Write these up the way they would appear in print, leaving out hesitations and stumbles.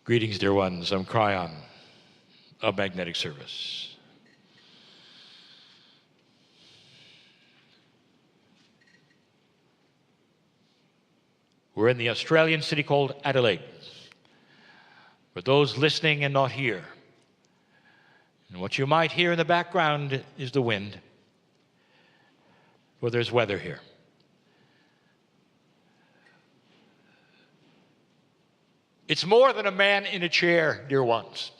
Greetings, dear ones. I'm Kryon of Magnetic Service. We're in the Australian city called Adelaide. For those listening and not here, and what you might hear in the background is the wind, for there's weather here. It's more than a man in a chair, dear ones.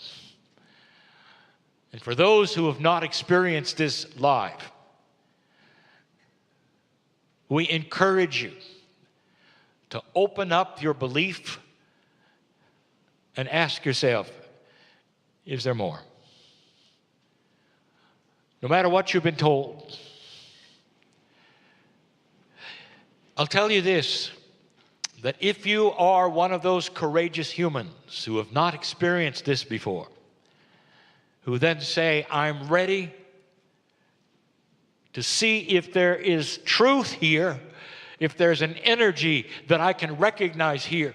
And for those who have not experienced this live, we encourage you to open up your belief and ask yourself, is there more? No matter what you've been told. I'll tell you this, that if you are one of those courageous humans who have not experienced this before, who then say, I'm ready to see if there is truth here, if there's an energy that I can recognize here,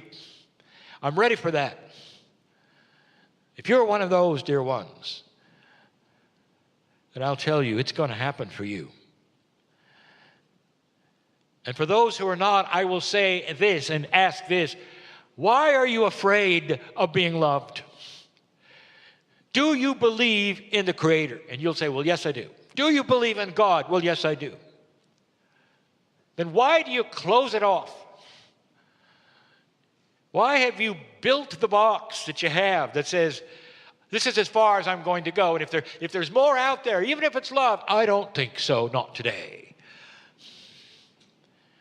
I'm ready for that. If you're one of those, dear ones, then I'll tell you, it's going to happen for you. And for those who are not, I will say this and ask this. Why are you afraid of being loved? Do you believe in the Creator? And you'll say, well, yes, I do. Do you believe in God? Well, yes, I do. Then why do you close it off? Why have you built the box that you have that says, this is as far as I'm going to go, and if there's more out there, even if it's love, I don't think so, not today.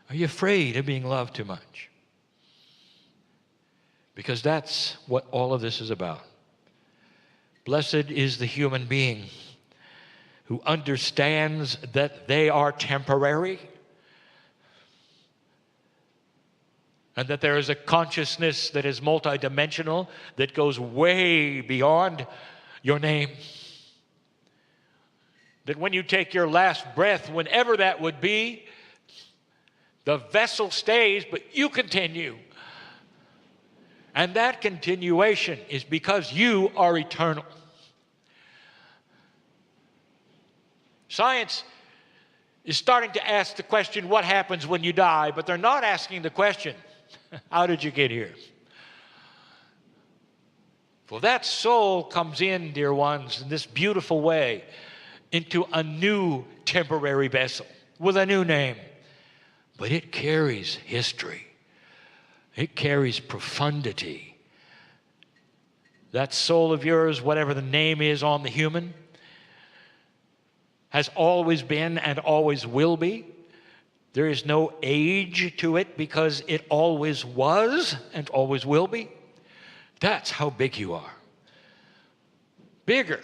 Are you afraid of being loved too much? Because that's what all of this is about. Blessed is the human being who understands that they are temporary and that there is a consciousness that is multidimensional, that goes way beyond your name. That when you take your last breath, whenever that would be, the vessel stays, but you continue. And that continuation is because you are eternal. Science is starting to ask the question, what happens when you die? But they're not asking the question, how did you get here? For that soul comes in, dear ones, in this beautiful way, into a new temporary vessel with a new name. But it carries history. It carries profundity. That soul of yours, whatever the name is on the human, has always been and always will be. There is no age to it because it always was and always will be. That's how big you are. Bigger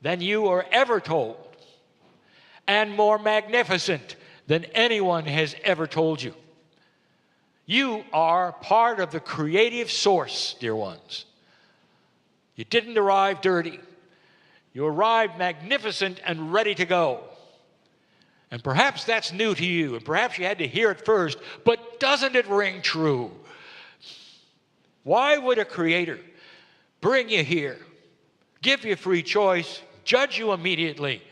than you were ever told, and more magnificent than anyone has ever told you. You are part of the creative source, dear ones. You didn't arrive dirty. You arrived magnificent and ready to go. And perhaps that's new to you, and perhaps you had to hear it first, but doesn't it ring true? Why would a creator bring you here, give you free choice, judge you immediately,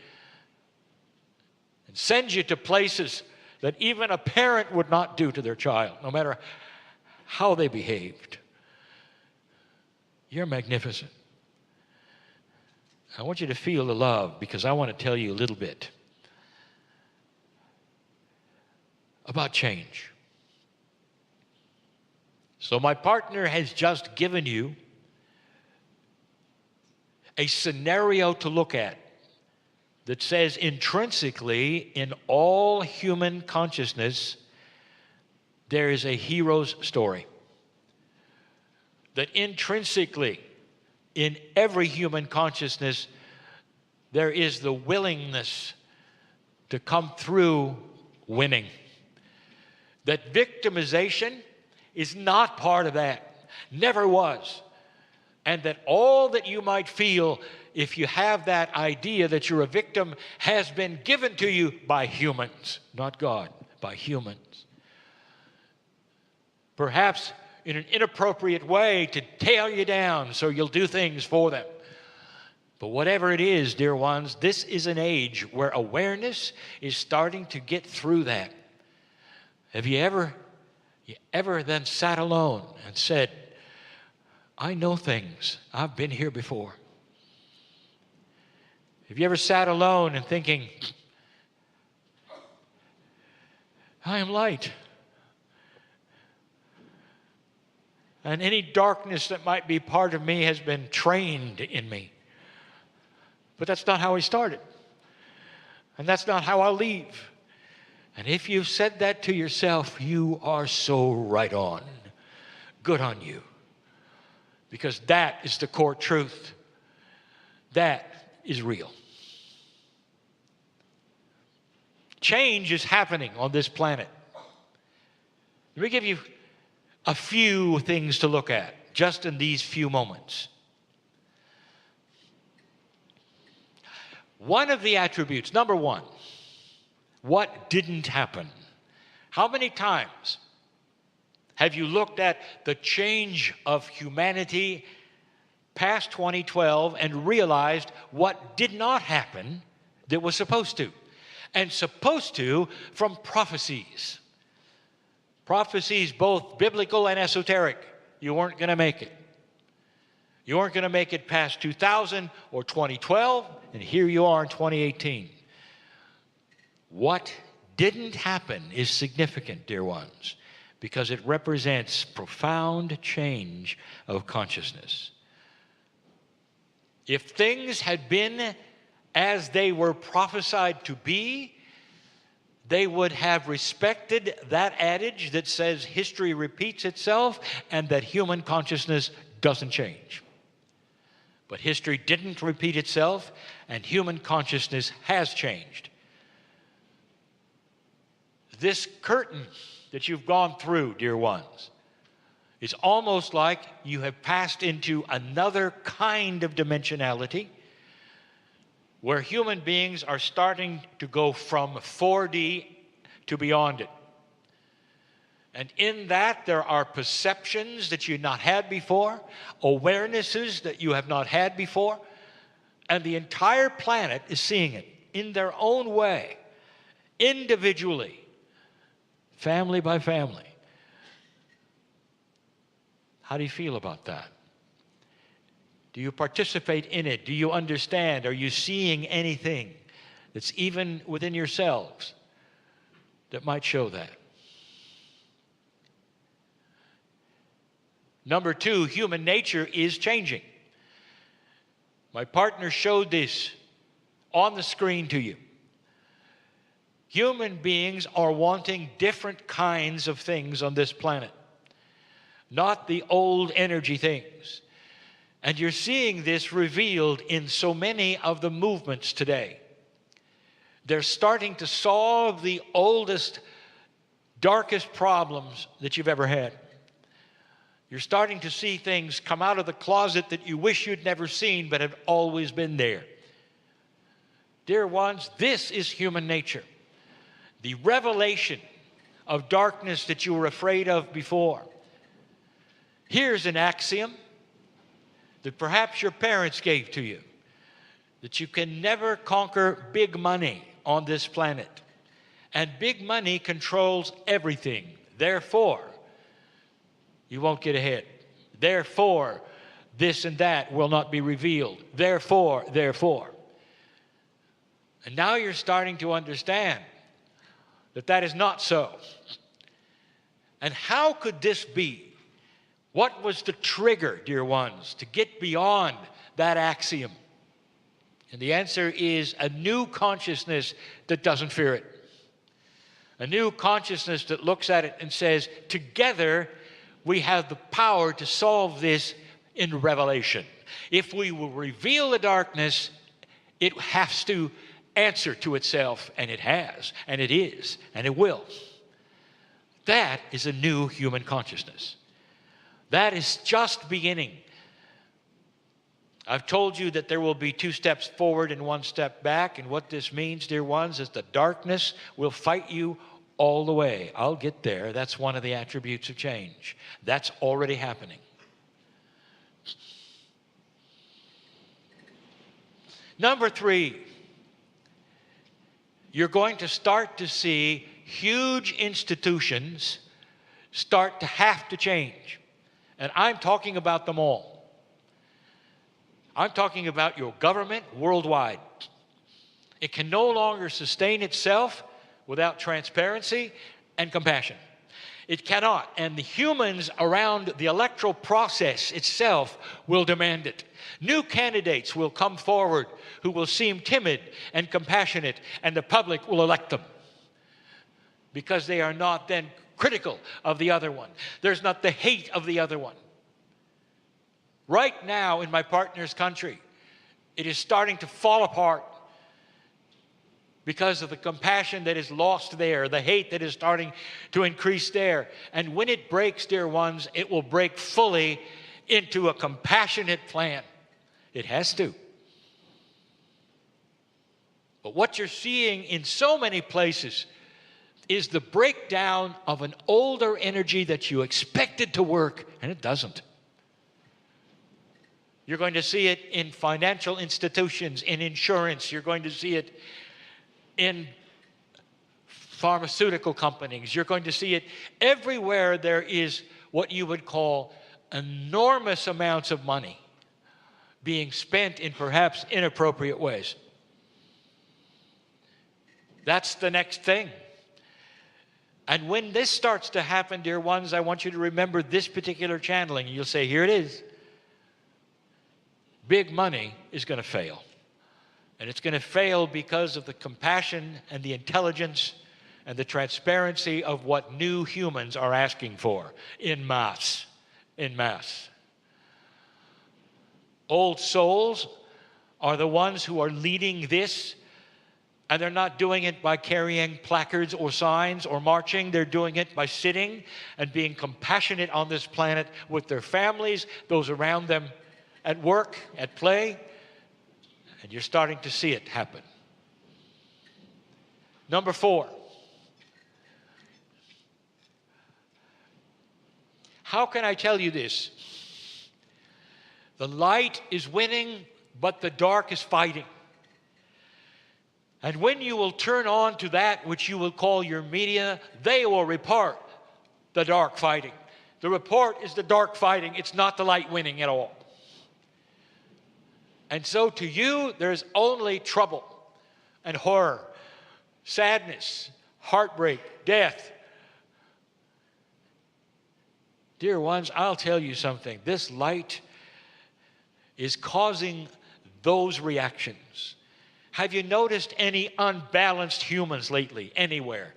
and send you to places that even a parent would not do to their child, no matter how they behaved? You're magnificent. I want you to feel the love, because I want to tell you a little bit about change. So my partner has just given you a scenario to look at that says intrinsically in all human consciousness there is a hero's story. That intrinsically in every human consciousness there is the willingness to come through winning. That victimization is not part of that, never was. And that all that you might feel if you have that idea that you're a victim has been given to you by humans, not God, by humans. Perhaps in an inappropriate way to tear you down so you'll do things for them. But whatever it is, dear ones, this is an age where awareness is starting to get through that. Have you ever then sat alone and said, I know things. I've been here before. Have you ever sat alone and thinking, I am light. And any darkness that might be part of me has been trained in me. But that's not how he started. And that's not how I'll leave. And if you've said that to yourself, you are so right on. Good on you. Because that is the core truth. That is real. Change is happening on this planet. Let me give you a few things to look at just in these few moments. One of the attributes, number one, what didn't happen? How many times have you looked at the change of humanity past 2012 and realized what did not happen that was supposed to? And supposed to from prophecies. Prophecies both biblical and esoteric. You weren't going to make it. You weren't going to make it past 2000 or 2012, and here you are in 2018. What didn't happen is significant, dear ones, because it represents profound change of consciousness. If things had been as they were prophesied to be, they would have respected that adage that says history repeats itself and that human consciousness doesn't change. But history didn't repeat itself, and human consciousness has changed. This curtain that you've gone through, dear ones, is almost like you have passed into another kind of dimensionality where human beings are starting to go from 4D to beyond it. And in that, there are perceptions that you've not had before, awarenesses that you have not had before, and the entire planet is seeing it in their own way, individually, family by family. How do you feel about that? Do you participate in it? Do you understand? Are you seeing anything that's even within yourselves that might show that? Number two, human nature is changing. My partner showed this on the screen to you. Human beings are wanting different kinds of things on this planet, not the old energy things. And you're seeing this revealed in so many of the movements today. They're starting to solve the oldest, darkest problems that you've ever had. You're starting to see things come out of the closet that you wish you'd never seen but have always been there. Dear ones, this is human nature. The revelation of darkness that you were afraid of before. Here's an axiom that perhaps your parents gave to you, that you can never conquer big money on this planet. And big money controls everything. Therefore, you won't get ahead. Therefore, this and that will not be revealed. Therefore. And now you're starting to understand that that is not so. And how could this be? What was the trigger, dear ones, to get beyond that axiom? And the answer is a new consciousness that doesn't fear it. A new consciousness that looks at it and says, together we have the power to solve this in revelation. If we will reveal the darkness, it has to answer to itself, and it has, and it is, and it will. That is a new human consciousness. That is just beginning. I've told you that there will be 2 steps forward and 1 step back, and what this means, dear ones, is the darkness will fight you all the way. I'll get there. That's one of the attributes of change. That's already happening. Number 3, you're going to start to see huge institutions start to have to change. And I'm talking about them all. I'm talking about your government worldwide. It can no longer sustain itself without transparency and compassion. It cannot, and the humans around the electoral process itself will demand it. New candidates will come forward who will seem timid and compassionate, and the public will elect them because they are not then critical of the other one. There's not the hate of the other one. Right now in my partner's country, it is starting to fall apart because of the compassion that is lost there, the hate that is starting to increase there. And when it breaks, dear ones, it will break fully into a compassionate plan. It has to. But what you're seeing in so many places is the breakdown of an older energy that you expected to work, and it doesn't. You're going to see it in financial institutions, in insurance. You're going to see it in pharmaceutical companies. You're going to see it everywhere there is what you would call enormous amounts of money being spent in perhaps inappropriate ways. That's the next thing. And when this starts to happen, dear ones, I want you to remember this particular channeling. You'll say, here it is. Big money is going to fail. And it's going to fail because of the compassion and the intelligence and the transparency of what new humans are asking for in mass. In mass. Old souls are the ones who are leading this, and they're not doing it by carrying placards or signs or marching. They're doing it by sitting and being compassionate on this planet with their families, those around them at work, at play, and you're starting to see it happen. Number 4. How can I tell you this? The light is winning, but the dark is fighting. And when you will turn on to that which you will call your media, they will report the dark fighting. The report is the dark fighting. It's not the light winning at all. And so to you, there's only trouble and horror, sadness, heartbreak, death. Dear ones, I'll tell you something. This light is causing those reactions. Have you noticed any unbalanced humans lately, anywhere?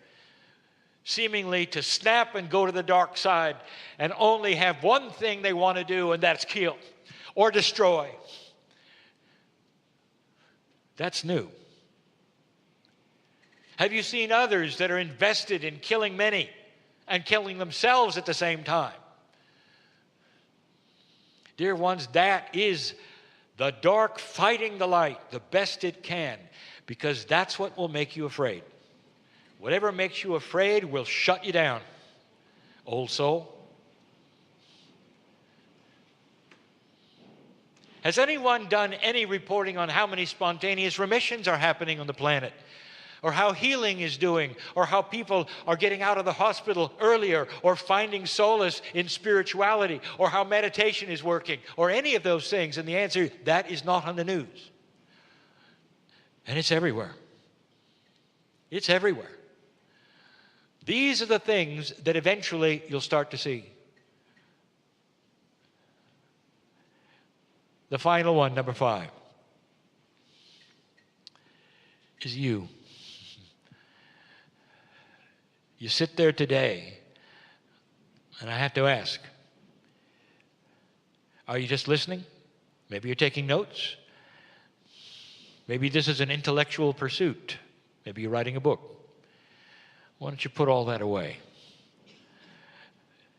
Seemingly to snap and go to the dark side and only have one thing they want to do, and that's kill or destroy. That's new. Have you seen others that are invested in killing many and killing themselves at the same time? Dear ones, that is the dark fighting the light the best it can, because that's what will make you afraid. Whatever makes you afraid will shut you down, old soul. Has anyone done any reporting on how many spontaneous remissions are happening on the planet? Or how healing is doing? Or how people are getting out of the hospital earlier? Or finding solace in spirituality? Or how meditation is working? Or any of those things? And the answer, that is not on the news. And it's everywhere. It's everywhere. These are the things that eventually you'll start to see. The final one, number 5, is you. You sit there today, and I have to ask, are you just listening? Maybe you're taking notes. Maybe this is an intellectual pursuit. Maybe you're writing a book. Why don't you put all that away?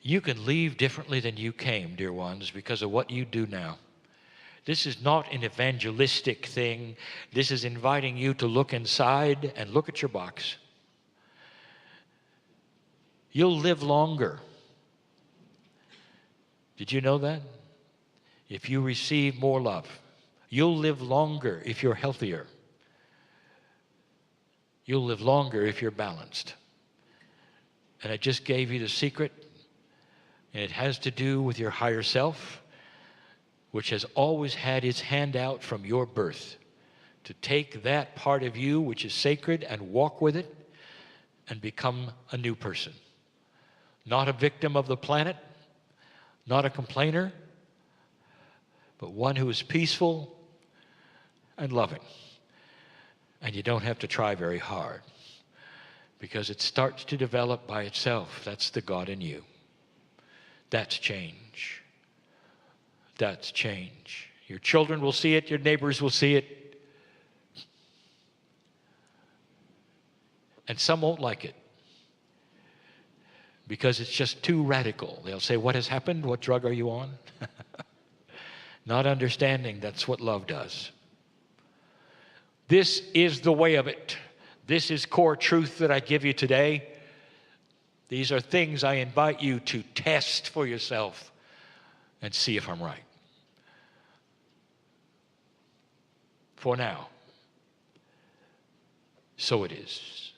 You can leave differently than you came, dear ones, because of what you do now. This is not an evangelistic thing. This is inviting you to look inside and look at your box. You'll live longer. Did you know that? If you receive more love, you'll live longer if you're healthier. You'll live longer if you're balanced. And I just gave you the secret, and it has to do with your higher self, which has always had its hand out from your birth to take that part of you which is sacred and walk with it and become a new person. Not a victim of the planet, not a complainer, but one who is peaceful and loving. And you don't have to try very hard because it starts to develop by itself. That's the God in you. That's change. That's change. Your children will see it. Your neighbors will see it. And some won't like it because it's just too radical. They'll say, what has happened? What drug are you on? Not understanding that's what love does. This is the way of it. This is core truth that I give you today. These are things I invite you to test for yourself and see if I'm right. For now, so it is.